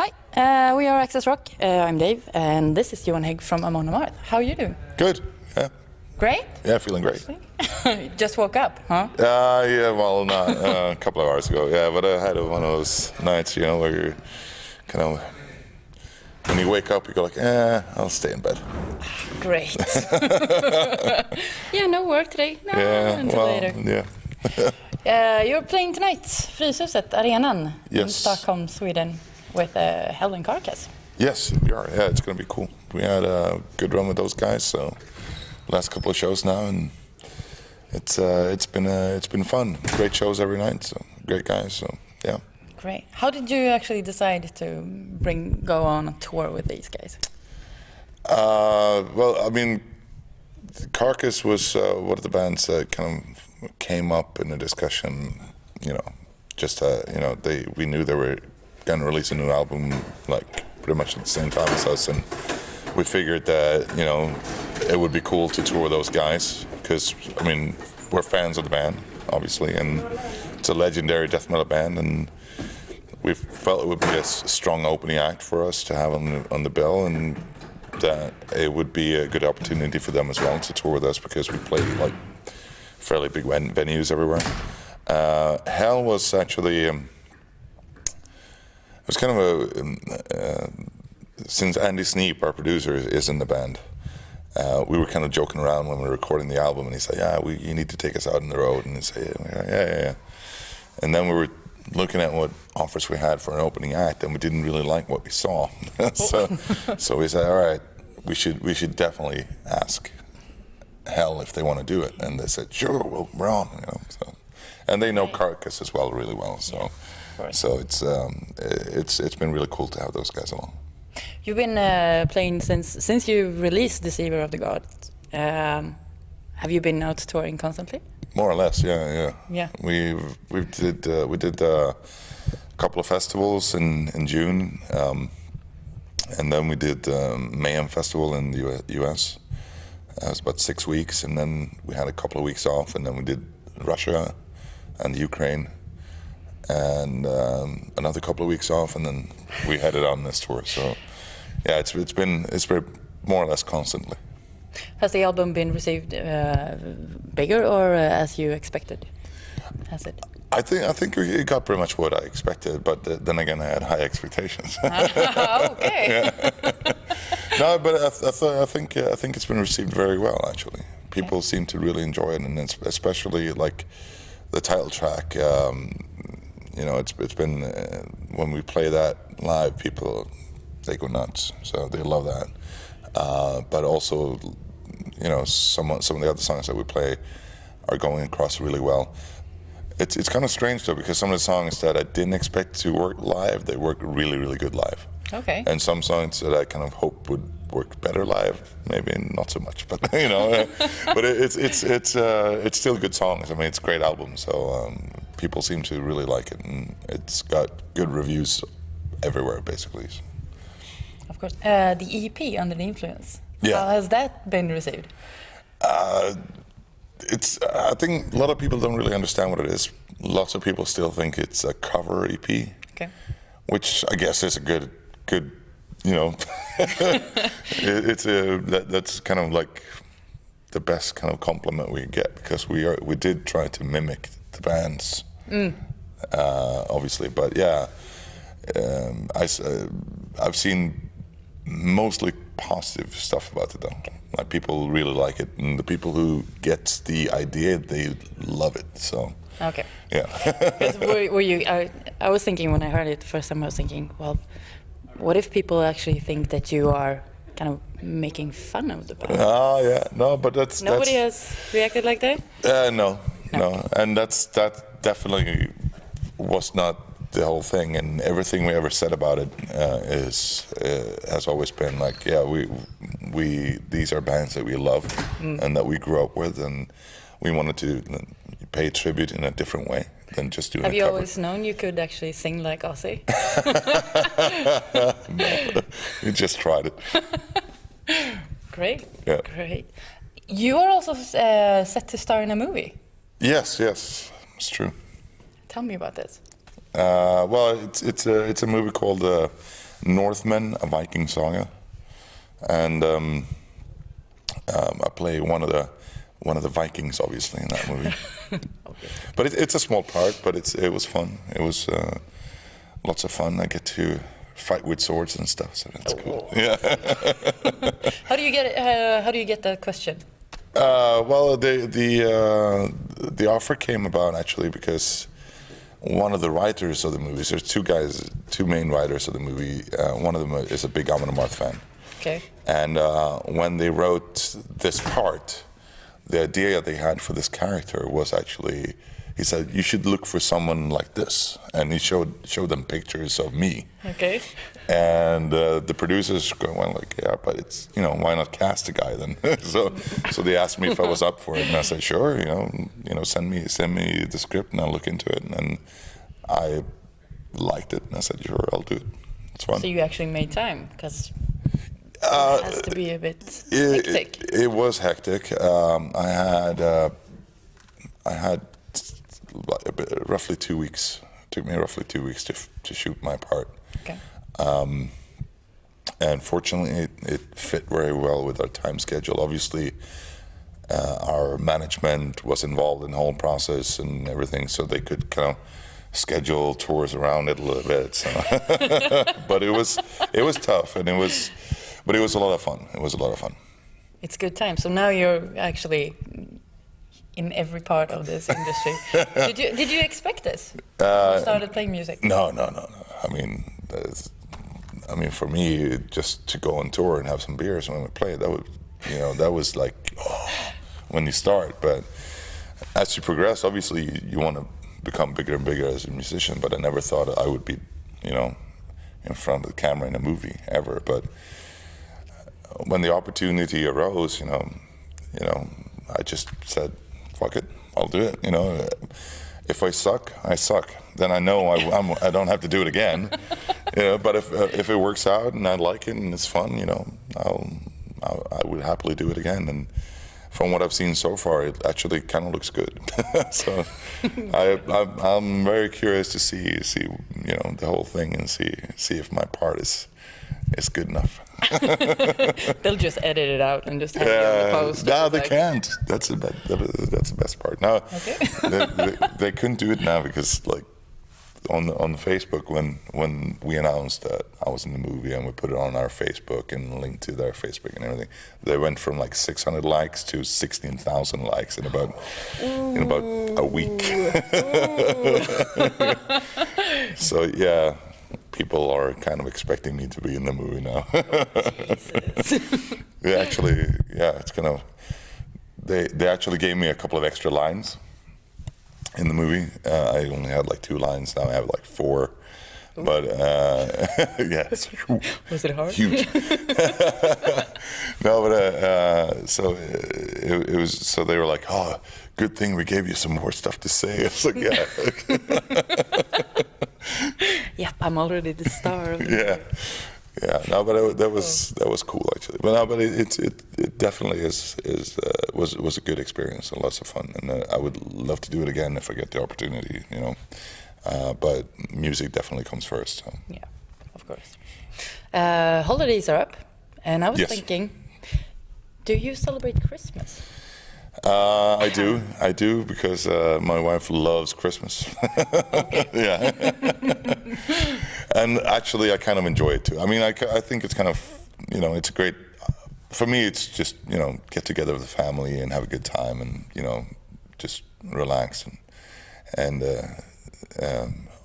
Hi, we are Accessrock. I'm Dave, and this is Johan Hegg from Amon Amarth. How are you doing? Good, yeah. Great? Yeah, feeling great. You just woke up, huh? Yeah, well, not a couple of hours ago, yeah, but I had one of those nights, you know, where you're kind of, when you wake up, you go like, I'll stay in bed. Great. Yeah, no work today. No, until later. Yeah. You're playing tonight, Fryshuset, Arenan, in Yes. Stockholm, Sweden, with Hell and Carcass. Yes, we are. Yeah, it's going to be cool. We had a good run with those guys, so last couple of shows now, and it's been fun. Great shows every night, so great guys. So yeah. Great. How did you actually decide to go on a tour with these guys? Well, I mean, Carcass was one of the bands that kind of came up in a discussion. You know, just you know, we knew they were going to release a new album like pretty much at the same time as us, and we figured that, you know, it would be cool to tour those guys because, I mean, we're fans of the band, obviously, and it's a legendary death metal band, and we felt it would be a strong opening act for us to have on the bill, and that it would be a good opportunity for them as well to tour with us because we play like fairly big venues everywhere. Hell was actually it was kind of a since Andy Sneap, our producer, is in the band. We were kind of joking around when we were recording the album, and he said, you need to take us out on the road. And he said, yeah. And then we were looking at what offers we had for an opening act, and we didn't really like what we saw. so we said, all right, we should definitely ask Hell if they want to do it. And they said, sure, we're on. You know, so. And they know Carcass as well, really well. So, it's been really cool to have those guys along. You've been playing since you released Deceiver of the Gods. Have you been out touring constantly? More or less, yeah. We did a couple of festivals in June, and then we did Mayhem Festival in the U.S. It was about 6 weeks, and then we had a couple of weeks off, and then we did Russia and Ukraine, and another couple of weeks off, and then we headed on this tour. So, yeah, it's been more or less constantly. Has the album been received bigger or as you expected? Has it? I think it got pretty much what I expected, but then again, I had high expectations. Okay. Yeah. No, but I think it's been received very well. Actually, people seem to really enjoy it, and especially like the title track. You know, it's been when we play that live, people they go nuts. So they love that. But also, you know, some of the other songs that we play are going across really well. It's kind of strange though, because some of the songs that I didn't expect to work live, they work really, really good live. Okay. And some songs that I kind of hope would work better live, maybe not so much. But you know, but it's still good songs. I mean, it's a great album. So people seem to really like it, and it's got good reviews everywhere, basically. Of course. The EP, Under the Influence. Yeah. How has that been received? I think a lot of people don't really understand what it is. Lots of people still think it's a cover EP. Okay. Which I guess is a good, you know, that's kind of like the best kind of compliment we get, because we did try to mimic the bands, obviously, but yeah, I've seen mostly positive stuff about it though. Like people really like it, and the people who get the idea, they love it. So okay, yeah. were you? I was thinking when I heard it first time, I was thinking, well, what if people actually think that you are kind of making fun of the band? Oh yeah, no, but Nobody has reacted like that. No, and that definitely was not the whole thing, and everything we ever said about it has always been like, yeah, these are bands that we love and that we grew up with, and we wanted to pay tribute in a different way than just doing a cover. Have you always known you could actually sing like Ozzy? No, we just tried it. Great, yeah. Great. You are also set to star in a movie. Yes, it's true. Tell me about this. Well, it's a movie called Northmen, a Viking saga, and I play one of the Vikings, obviously, in that movie. Okay. But it's a small part, but it was fun. It was lots of fun. I get to fight with swords and stuff, so that's cool. Yeah. How do you get that question? Well, the offer came about actually because one of the writers of the movies. There's two main writers of the movie. One of them is a big Amon Amarth fan. Okay. And when they wrote this part, the idea they had for this character was actually, he said, you should look for someone like this, and he showed them pictures of me. Okay. And the producers went like, yeah, but it's, why not cast a guy then? so they asked me if I was up for it, and I said, sure, send me the script and I'll look into it. And I liked it, and I said, sure, I'll do it. It's fun. So you actually made time, because it has to be a bit hectic. It was hectic. I had roughly 2 weeks. It took me roughly 2 weeks to shoot my part. Okay. And fortunately, it fit very well with our time schedule. Obviously, our management was involved in the whole process and everything, so they could kind of schedule tours around it a little bit. So. But it was tough, and it was a lot of fun. It was a lot of fun. It's good time. So now you're actually in every part of this industry. Did you expect this when you started playing music? No. I mean, for me, just to go on tour and have some beers when we play, that was like when you start. But as you progress, obviously, you want to become bigger and bigger as a musician. But I never thought I would be, in front of the camera in a movie ever. But when the opportunity arose, I just said, fuck it, I'll do it. If I suck, I suck. Then I know I don't have to do it again. But if it works out and I like it and it's fun, I would happily do it again. And from what I've seen so far, it actually kind of looks good. So I'm very curious to see the whole thing and see if my part is good enough. They'll just edit it out and just have it on the post. No, they can't. That's the best part. No, okay. they couldn't do it now because on Facebook when we announced that I was in the movie and we put it on our Facebook and linked to their Facebook and everything, they went from like 600 likes to 16,000 likes in about a week. So yeah. People are kind of expecting me to be in the movie now. It's kind of. They actually gave me a couple of extra lines in the movie. I only had like 2 lines. Now I have like 4. Ooh. But yes. Was it hard? Huge. No, but so it was. So they were like, "Oh, good thing we gave you some more stuff to say." I was like, "Yeah." Yep, I'm already the star. Yeah. No, but that was cool actually. But no, but it definitely was a good experience and lots of fun. And I would love to do it again if I get the opportunity. But music definitely comes first. So. Yeah, of course. Holidays are up, and I was thinking, do you celebrate Christmas? I do because my wife loves Christmas. Yeah. And actually I kind of enjoy it too. I mean, I think it's kind of, it's a great, for me it's just, get together with the family and have a good time and, just relax and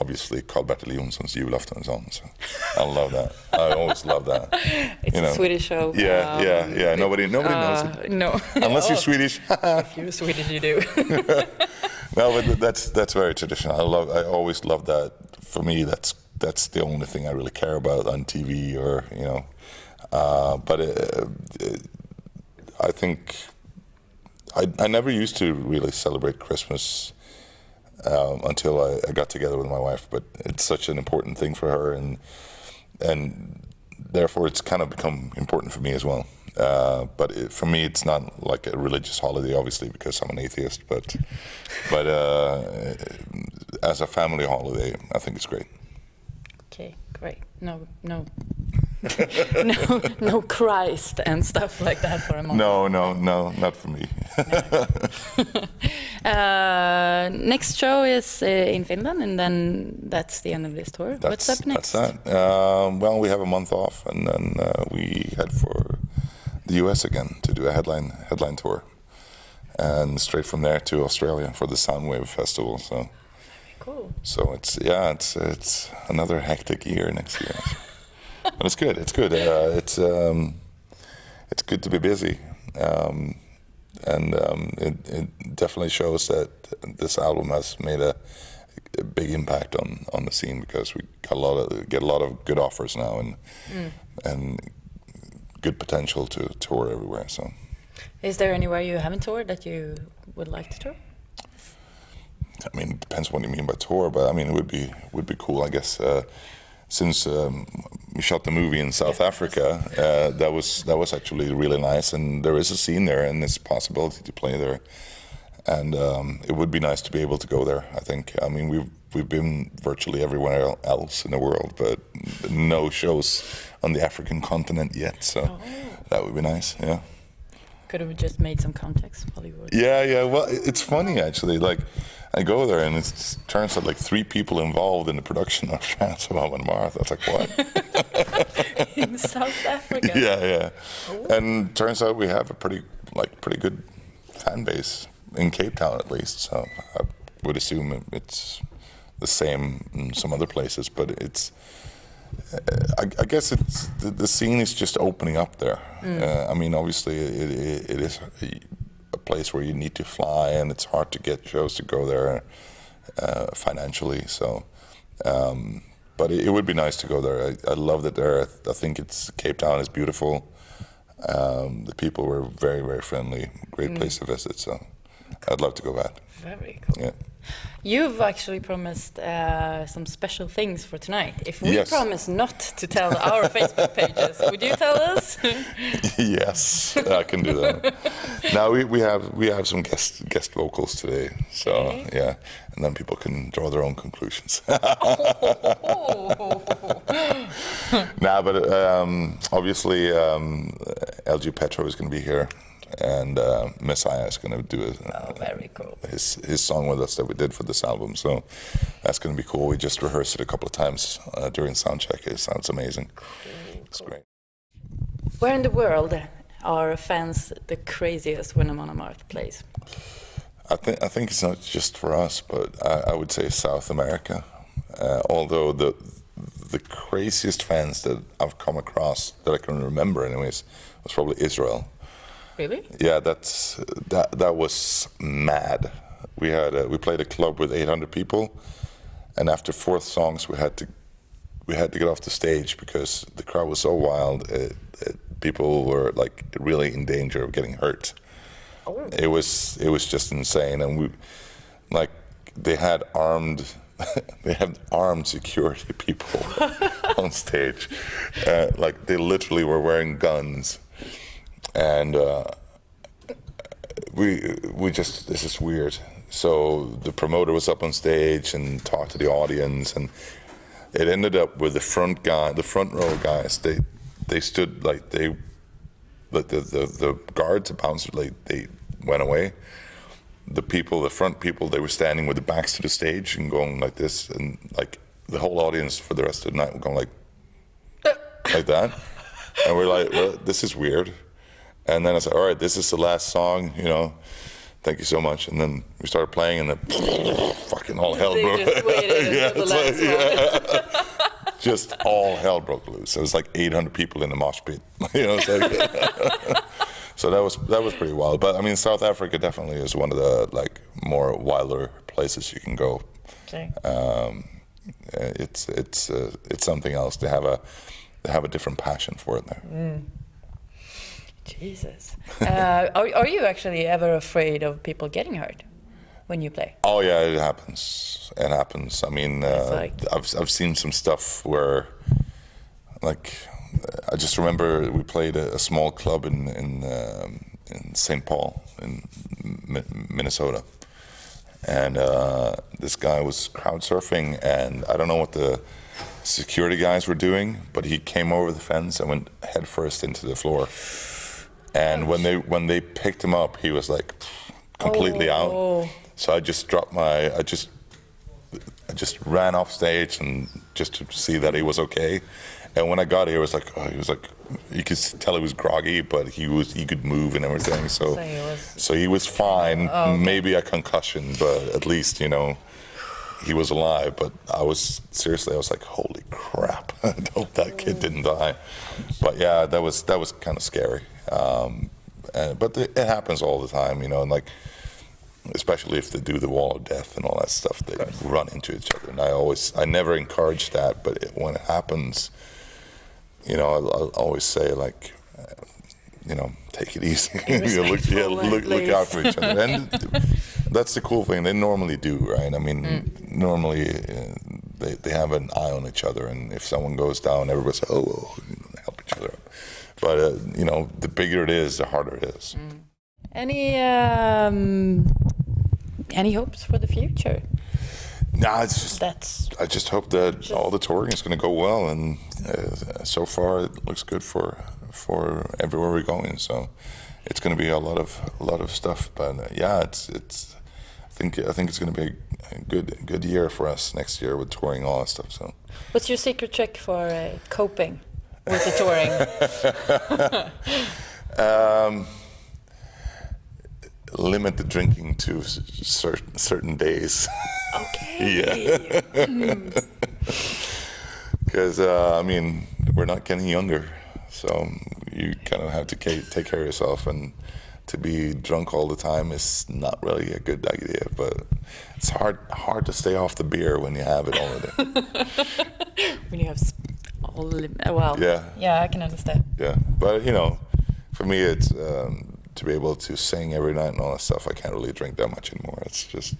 obviously Karl-Bertil Jonsson's Julaftonsson, so I love that. I always love that. It's a Swedish show. Yeah. Nobody knows it. No. Unless you're Swedish. If you're Swedish, you do. No, but that's very traditional. I always love that. For me, that's the only thing I really care about on TV or, but I think I never used to really celebrate Christmas until I got together with my wife, but it's such an important thing for her, and therefore it's kind of become important for me as well. But for me, it's not like a religious holiday, obviously, because I'm an atheist. But as a family holiday, I think it's great. Okay, great. No, no Christ and stuff like that for a moment. No, not for me. Next show is in Finland, and then that's the end of this tour. What's up next? That's that. Well, we have a month off, and then we head for the US again to do a headline tour, and straight from there to Australia for the Soundwave Festival. So. Cool. So it's another hectic year next year, but it's good. It's good. It's good to be busy, and it definitely shows that this album has made a big impact on the scene, because we get a lot of good offers now and good potential to tour everywhere. So, is there anywhere you haven't toured that you would like to tour? I mean, it depends what you mean by tour, but I mean, it would be cool, I guess. Since we shot the movie in South Africa, that was actually really nice, and there is a scene there, and there's a possibility to play there, and it would be nice to be able to go there. I think. I mean, we've been virtually everywhere else in the world, but no shows on the African continent yet. So that would be nice. Yeah. Could have just made some contacts while you were. Yeah. Well, it's funny actually. Like, I go there and it turns out like 3 people involved in the production are fans of Amon Amarth. I was like, what? In South Africa. Yeah. Ooh. And turns out we have a pretty good fan base in Cape Town at least. So I would assume it's the same in some other places, but it's. I guess it's the scene is just opening up there. I mean, obviously it is a place where you need to fly, and it's hard to get shows to go there financially. So, but it would be nice to go there. I loved it there. I think Cape Town is beautiful. The people were very, very friendly. Great place to visit. So, I'd love to go back. Very cool. Yeah. You've actually promised some special things for tonight. If we promise not to tell our Facebook pages, would you tell us? Yes, I can do that. Now we have some guest vocals today, so yeah, and then people can draw their own conclusions. Nah, but obviously LG Petro is going to be here. And Messiah is going to do very cool. his song with us that we did for this album. So that's going to be cool. We just rehearsed it a couple of times during soundcheck. It sounds amazing. Cool. It's great. Where in the world are fans the craziest when Amon Amarth plays? I think it's not just for us, but I would say South America. Although the craziest fans that I've come across that I can remember, anyways, was probably Israel. Really? Yeah, that was mad. We played a club with 800 people, and after 4 songs we had to get off the stage because the crowd was so wild. People were like really in danger of getting hurt. Oh. It was just insane, and they had armed security people on stage. Like they literally were wearing guns. And this is weird. So the promoter was up on stage and talked to the audience, and it ended up with the front row guys. They stood the guards, the bouncers, they went away. The front people, they were standing with their backs to the stage and going like this, and like the whole audience for the rest of the night were going like that. And we're like, well, this is weird. And then I said, all right, this is the last song, thank you so much. And then we started playing, and then fucking all hell broke loose. Just all hell broke loose. It was like 800 people in the mosh pit. So that was pretty wild. But I mean, South Africa definitely is one of the more wilder places you can go. Okay. It's something else. They have a different passion for it there. Mm. Jesus. Are you actually ever afraid of people getting hurt when you play? Oh yeah, it happens. It happens. I mean, I've seen some stuff where, I just remember we played a small club in St. Paul in Minnesota, and this guy was crowd surfing, and I don't know what the security guys were doing, but he came over the fence and went head first into the floor. And when they picked him up, he was like completely out. So I just dropped I just ran off stage and just to see that he was okay. And when I got here, he was like, you could tell he was groggy, but he could move and everything. So he was fine. Oh, okay. Maybe a concussion, but at least, you know, he was alive. But I was like, holy crap! I hope that kid didn't die. But yeah, that was kind of scary. But it happens all the time, you know, and like, especially if they do the wall of death and all that stuff, they run into each other. And I never encourage that, but when it happens, you know, I'll always say, like, you know, take it easy. look out for each other. And that's the cool thing. They normally do, right? I mean, normally they have an eye on each other, and if someone goes down, everybody says, oh, you know, help each other up. But you know, the bigger it is, the harder it is. Any hopes for the future? Nah, it's just I just hope that all the touring is going to go well, and so far it looks good for everywhere we're going. So it's going to be a lot of stuff. But yeah, I think it's going to be a good year for us next year with touring, all that stuff. So what's your secret trick for coping with the touring? Limit the drinking to certain days. Okay. Yeah. Because I mean, we're not getting younger, so you kind of have to take care of yourself, and to be drunk all the time is not really a good idea. But it's hard to stay off the beer when you have it already. When you have yeah, I can understand. Yeah, but you know, for me, it's to be able to sing every night and all that stuff. I can't really drink that much anymore. It's just,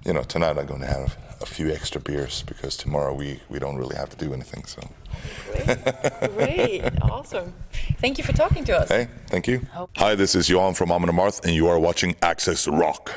you know, tonight I'm going to have a few extra beers because tomorrow we don't really have to do anything. So great, awesome. Thank you for talking to us. Hey, thank you. Hi, this is Johan from Amon Amarth, and you are watching Access Rock.